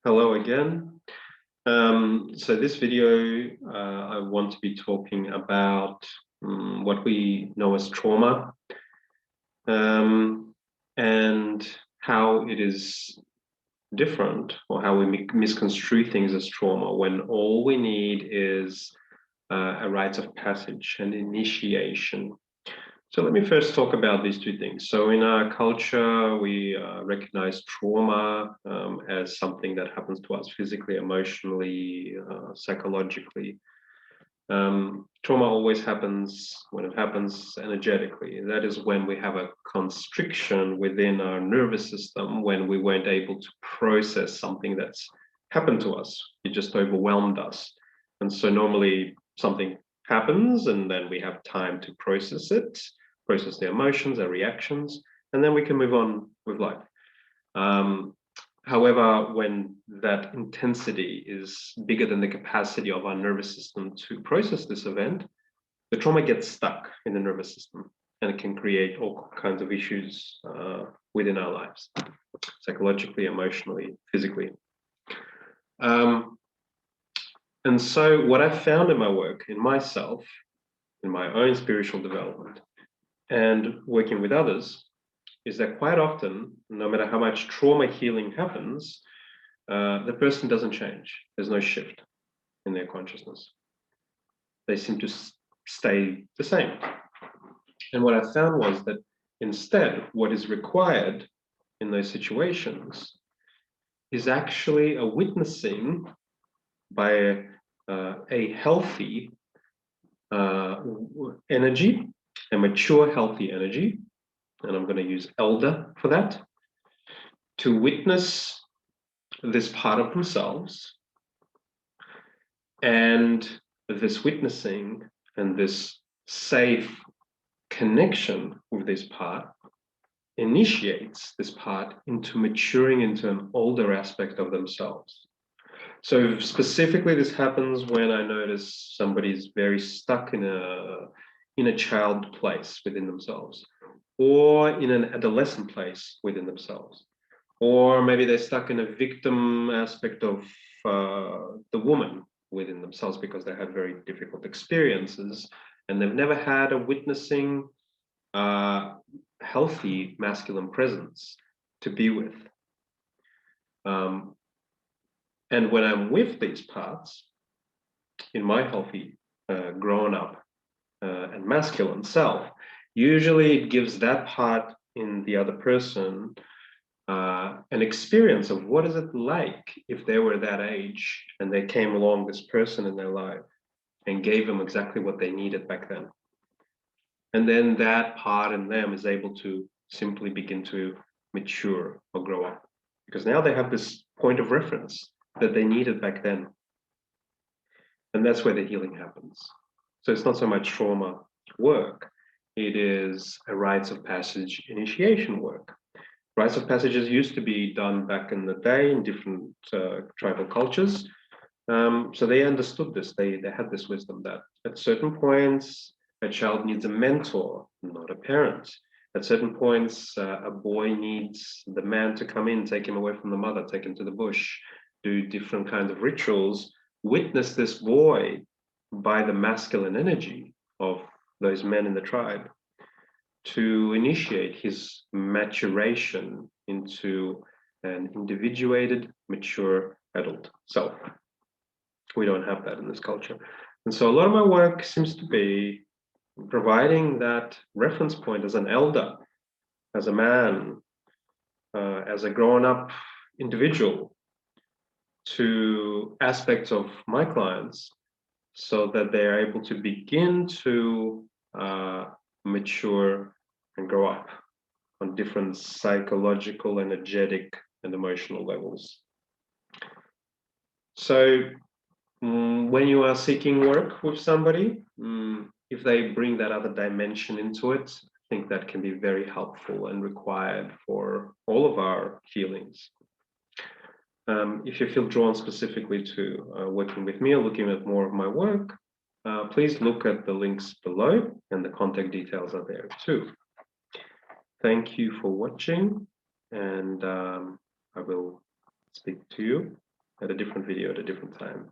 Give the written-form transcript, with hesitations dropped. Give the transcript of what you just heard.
Hello again. So this video, I want to be talking about what we know as trauma and how it is different, or how we misconstrue things as trauma when all we need is a rite of passage and initiation. So let me first talk about these two things. So in our culture, we recognize trauma as something that happens to us physically, emotionally, psychologically. Trauma always happens when it happens energetically. That is when we have a constriction within our nervous system, when we weren't able to process something that's happened to us. It just overwhelmed us. And so normally something happens and then we have time to process it, process the emotions, our reactions, and then we can move on with life. However, when that intensity is bigger than the capacity of our nervous system to process this event, the trauma gets stuck in the nervous system and it can create all kinds of issues within our lives, psychologically, emotionally, physically. And so what I found in my work, in myself, in my own spiritual development, and working with others, is that quite often, no matter how much trauma healing happens, the person doesn't change. There's no shift in their consciousness. They seem to stay the same. And what I found was that instead, what is required in those situations is actually a witnessing by a healthy energy, a mature, healthy energy, and I'm going to use elder for that, to witness this part of themselves. And this witnessing and this safe connection with this part initiates this part into maturing into an older aspect of themselves. So specifically, this happens when I notice somebody's very stuck in a child place within themselves, or in an adolescent place within themselves, or maybe they're stuck in a victim aspect of the woman within themselves because they had very difficult experiences and they've never had a witnessing healthy masculine presence to be with. And when I'm with these parts in my healthy grown up and masculine self, usually it gives that part in the other person an experience of what is it like if they were that age and they came along this person in their life and gave them exactly what they needed back then. And then that part in them is able to simply begin to mature or grow up, because now they have this point of reference that they needed back then. And that's where the healing happens. So it's not so much trauma work, it is a rites of passage initiation work. Rites of passages used to be done back in the day in different tribal cultures. So they understood this, they had this wisdom that at certain points, a child needs a mentor, not a parent. At certain points, a boy needs the man to come in, take him away from the mother, take him to the bush, do different kinds of rituals, witness this boy by the masculine energy of those men in the tribe to initiate his maturation into an individuated, mature adult self. We don't have that in this culture. And so a lot of my work seems to be providing that reference point as an elder, as a man, as a grown-up individual, to aspects of my clients so that they are able to begin to mature and grow up on different psychological, energetic, and emotional levels. So when you are seeking work with somebody, if they bring that other dimension into it, I think that can be very helpful and required for all of our healings. If you feel drawn specifically to working with me or looking at more of my work, please look at the links below and the contact details are there too. Thank you for watching, and I will speak to you at a different video at a different time.